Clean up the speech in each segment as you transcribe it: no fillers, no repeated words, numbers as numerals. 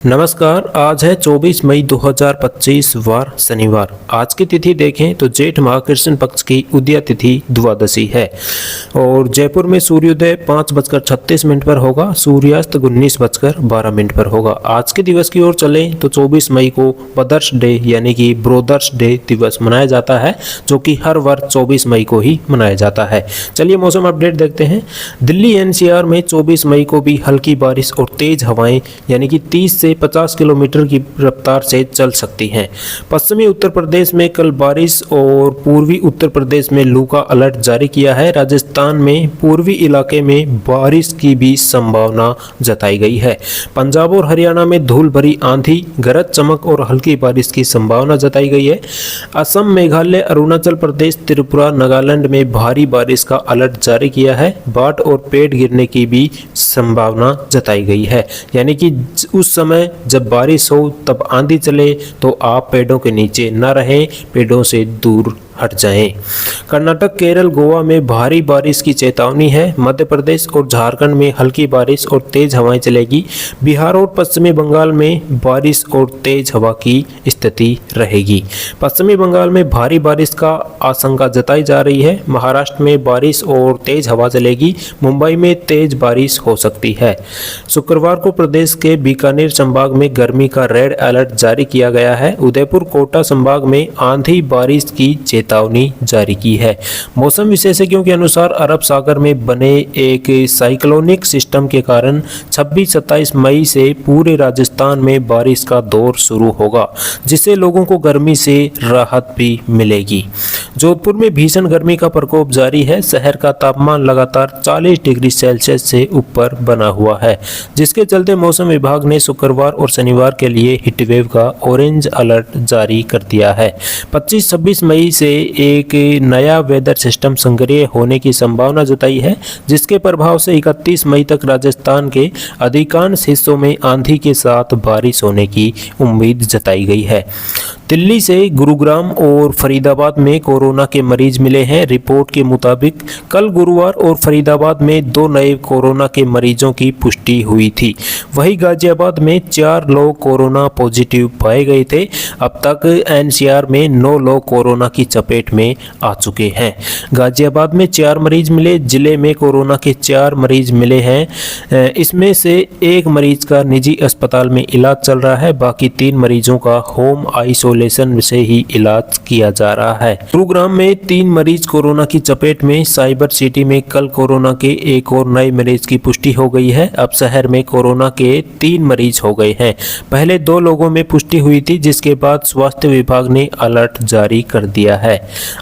नमस्कार। आज है 24 मई 2025 वार शनिवार। आज की तिथि देखें तो जेठ माह कृष्ण पक्ष की उदया तिथि द्वादशी है और जयपुर में सूर्योदय 5:36 पर होगा, सूर्यास्त 19:12 पर होगा। आज के दिवस की ओर चलें तो 24 मई को ब्रदर्स डे यानी कि ब्रोदर्स डे दिवस मनाया जाता है, जो कि हर वर्ष 24 मई को ही मनाया जाता है। चलिए मौसम अपडेट देखते हैं। दिल्ली एनसीआर में 24 मई को भी हल्की बारिश और तेज हवाएं यानी कि 30 से 50 किलोमीटर की रफ्तार से चल सकती हैं। पश्चिमी उत्तर प्रदेश में कल बारिश और पूर्वी उत्तर प्रदेश में लू का अलर्ट जारी किया है। राजस्थान में पूर्वी इलाके में बारिश की भी संभावना जताई गई है। पंजाब और हरियाणा में धूल भरी आंधी, गरज चमक और हल्की बारिश की संभावना जताई गई है। असम, मेघालय, अरुणाचल प्रदेश, त्रिपुरा, नागालैंड में भारी बारिश का अलर्ट जारी किया है। बाढ़ और पेड़ गिरने की भी संभावना जताई गई है, यानी कि उस समय जब बारिश हो तब आंधी चले तो आप पेड़ों के नीचे न रहें, पेड़ों से दूर हट जाएं। कर्नाटक, केरल, गोवा में भारी बारिश की चेतावनी है। मध्य प्रदेश और झारखंड में हल्की बारिश और तेज हवाएं चलेगी। बिहार और पश्चिमी बंगाल में बारिश और तेज हवा की स्थिति रहेगी। पश्चिमी बंगाल में भारी बारिश का आशंका जताई जा रही है। महाराष्ट्र में बारिश और तेज हवा चलेगी। मुंबई में तेज बारिश हो सकती है। शुक्रवार को प्रदेश के बीकानेर संभाग में गर्मी का रेड अलर्ट जारी किया गया है। उदयपुर, कोटा संभाग में आंधी बारिश की चेतावनी जारी की है। मौसम विशेषज्ञों के अनुसार अरब सागर में बने एक साइक्लोनिक सिस्टम के कारण 26-27 मई से पूरे राजस्थान में बारिश का दौर शुरू होगा, जिससे लोगों को गर्मी से राहत भी मिलेगी। जोधपुर में भीषण गर्मी का प्रकोप जारी है। शहर का तापमान लगातार 40 डिग्री सेल्सियस से ऊपर बना हुआ है, जिसके चलते मौसम विभाग ने शुक्रवार और शनिवार के लिए हीटवेव का ऑरेंज अलर्ट जारी कर दिया है। 25-26 मई से एक नया वेदर सिस्टम सक्रिय होने की संभावना जताई है, जिसके प्रभाव से 31 मई तक राजस्थान के अधिकांश हिस्सों में आंधी के साथ बारिश होने की उम्मीद जताई गई है। दिल्ली से गुरुग्राम और फरीदाबाद में कोरोना के मरीज मिले हैं। रिपोर्ट के मुताबिक कल गुरुवार और फरीदाबाद में 2 नए कोरोना के मरीजों की पुष्टि हुई थी। वहीं गाजियाबाद में 4 लोग कोरोना पॉजिटिव पाए गए थे। अब तक एनसीआर में 9 लोग कोरोना की चपेट में आ चुके हैं। गाजियाबाद में 4 मरीज मिले। जिले में कोरोना के 4 मरीज मिले हैं। इसमें से एक मरीज का निजी अस्पताल में इलाज चल रहा है। बाकी 3 मरीजों का होम आइसोलेशन से ही इलाज किया जा रहा है। गुरुग्राम में 3 मरीज कोरोना की चपेट में। साइबर सिटी में कल कोरोना के एक और नए मरीज की पुष्टि हो गई है। अब शहर में कोरोना के 3 मरीज हो गए हैं। पहले 2 लोगों में पुष्टि हुई थी, जिसके बाद स्वास्थ्य विभाग ने अलर्ट जारी कर दिया है।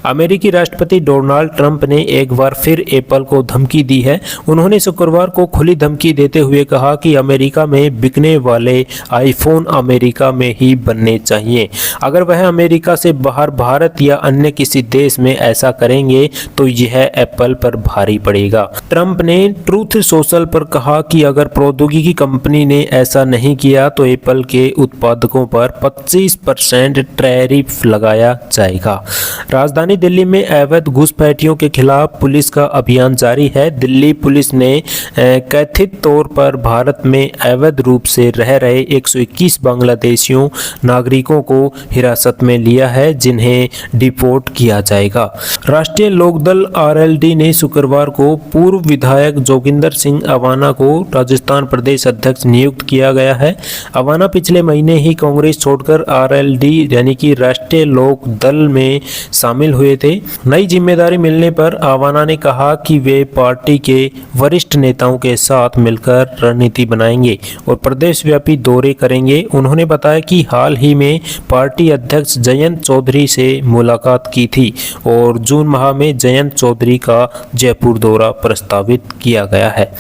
अमेरिकी राष्ट्रपति डोनाल्ड ट्रंप ने एक बार फिर एप्पल को धमकी दी है। उन्होंने शुक्रवार को खुली धमकी देते हुए कहा कि अमेरिका में बिकने वाले आईफोन अमेरिका में ही बनने चाहिए। अगर वह अमेरिका से बाहर भारत या अन्य किसी देश में ऐसा करेंगे तो यह एप्पल पर भारी पड़ेगा। ट्रंप ने ट्रूथ सोशल पर कहा कि अगर प्रौद्योगिकी कंपनी ने ऐसा नहीं किया तो एप्पल के उत्पादकों पर 25% टैरिफ लगाया जाएगा। राजधानी दिल्ली में अवैध घुसपैठियों के खिलाफ पुलिस का अभियान जारी है। दिल्ली पुलिस ने कथित तौर पर भारत में अवैध रूप से रह रहे 121 बांग्लादेशियों नागरिकों को हिरासत में लिया है, जिन्हें डिपोर्ट किया जाएगा। राष्ट्रीय लोकदल आरएलडी ने शुक्रवार को पूर्व विधायक जोगिंदर सिंह अवाना को राजस्थान प्रदेश अध्यक्ष नियुक्त किया गया है। अवाना पिछले महीने ही कांग्रेस छोड़कर आरएलडी यानी कि राष्ट्रीय लोक दल में शामिल हुए थे। नई जिम्मेदारी मिलने पर अवाना ने कहा कि वे पार्टी के वरिष्ठ नेताओं के साथ मिलकर रणनीति बनाएंगे और प्रदेश व्यापी दौरे करेंगे। उन्होंने बताया कि हाल ही में पार्टी अध्यक्ष जयंत चौधरी से मुलाकात की थी और जून माह में जयंत चौधरी का जयपुर दौरा प्रस्तावित किया गया है।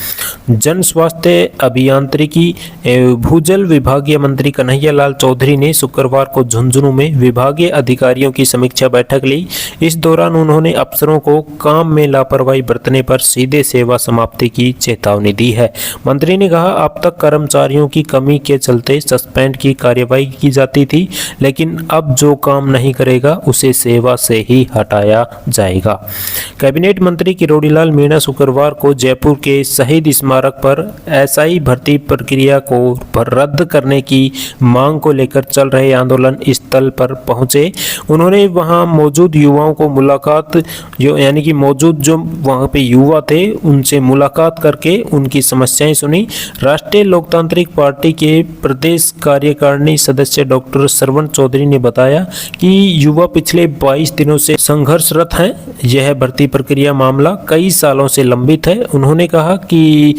जन स्वास्थ्य अभियांत्रिकी भूजल विभागीय मंत्री कन्हैयालाल चौधरी ने शुक्रवार को झुंझुनू में विभागीय अधिकारियों की समीक्षा बैठक ली। इस दौरान उन्होंने अफसरों को काम में लापरवाही बरतने पर सीधे सेवा समाप्ति की चेतावनी दी है। मंत्री ने कहा, अब तक कर्मचारियों की कमी के चलते सस्पेंड की कार्यवाही की जाती थी, लेकिन लेकिन अब जो काम नहीं करेगा उसे सेवा से ही हटाया जाएगा। कैबिनेट मंत्री किरोड़ीलाल मीणा शुक्रवार को जयपुर के शहीद स्मारक पर एसआई भर्ती प्रक्रिया को रद्द करने की मांग को लेकर चल रहे आंदोलन स्थल पर पहुंचे। उन्होंने वहां मौजूद युवाओं को मुलाकात यानी कि मौजूद जो वहां पे युवा थे उनसे मुलाकात करके उनकी समस्याएं सुनी। राष्ट्रीय लोकतांत्रिक पार्टी के प्रदेश कार्यकारिणी सदस्य डॉक्टर श्रवण चौधरी ने बताया कि युवा पिछले 22 दिनों से संघर्षरत हैं। यह भर्ती प्रक्रिया मामला कई सालों से लंबित है। उन्होंने कहा कि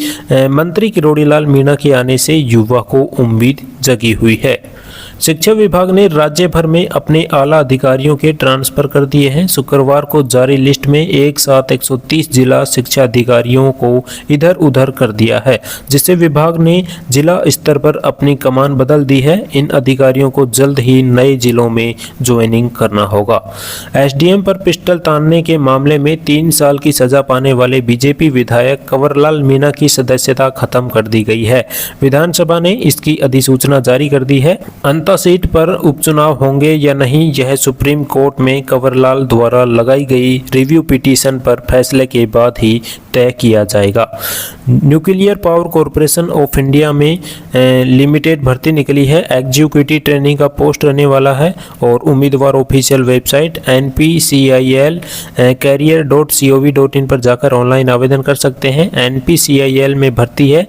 मंत्री किरोड़ीलाल मीणा के आने से युवा को उम्मीद जगी हुई है। शिक्षा विभाग ने राज्य भर में अपने आला अधिकारियों के ट्रांसफर कर दिए हैं। शुक्रवार को जारी लिस्ट में एक साथ 130 जिला शिक्षा अधिकारियों को इधर उधर कर दिया है, जिससे विभाग ने जिला स्तर पर अपनी कमान बदल दी है। इन अधिकारियों को जल्द ही नए जिलों में ज्वाइनिंग करना होगा। एसडीएम पर पिस्टल तानने के मामले में 3 साल की सजा पाने वाले बीजेपी विधायक कंवरलाल मीणा की सदस्यता खत्म कर दी गई है। विधानसभा ने इसकी अधिसूचना जारी कर दी है। सीट पर उपचुनाव होंगे या नहीं, यह सुप्रीम कोर्ट में कंवरलाल द्वारा लगाई गई रिव्यू पिटीशन पर फैसले के बाद ही तय किया जाएगा। Nuclear power corporation of India में लिमिटेड भर्ती निकली है। एग्जीक्यूटिव ट्रेनिंग का पोस्ट रहने वाला है और उम्मीदवार ऑफिशियल वेबसाइट npcil career.cov.in पर जाकर ऑनलाइन आवेदन कर सकते हैं। npcil में भर्ती है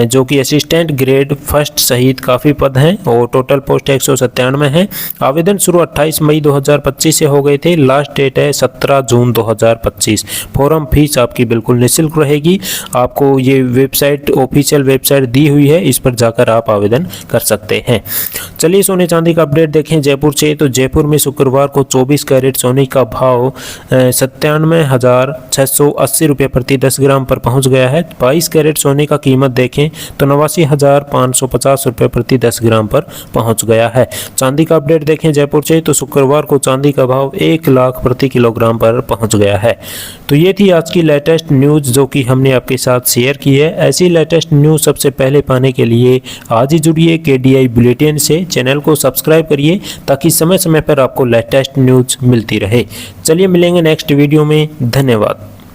जो कि असिस्टेंट ग्रेड फर्स्ट सहित काफ़ी पद हैं और टोटल पोस्ट 197 है। आवेदन शुरू 28 मई 2025 से हो गए थे। लास्ट डेट है 17 जून 2025। फॉर्म फीस आपकी बिल्कुल निःशुल्क रहेगी। आपको ये वेबसाइट ऑफिशियल वेबसाइट दी हुई है, इस पर जाकर आप आवेदन कर सकते हैं। चलिए सोने चांदी का अपडेट देखें जयपुर से। तो जयपुर में शुक्रवार को 24 कैरेट सोने का भाव 97,680 रुपये प्रति 10 ग्राम पर पहुंच गया है। 22 कैरेट सोने का कीमत देखें तो 89,550 रुपये प्रति 10 ग्राम पर पहुंच गया है। चांदी का अपडेट देखें जयपुर से तो शुक्रवार को चांदी का भाव 1 लाख प्रति किलोग्राम पर पहुंच गया है। तो ये थी आज की लेटेस्ट न्यूज़ जो कि हमने आपके साथ शेयर की है। ऐसी लेटेस्ट न्यूज़ सबसे पहले पाने के लिए आज ही जुड़िए KDI बुलेटिन से। चैनल को सब्सक्राइब करिए ताकि समय समय पर आपको लेटेस्ट न्यूज़ मिलती रहे। चलिए मिलेंगे नेक्स्ट वीडियो में। धन्यवाद।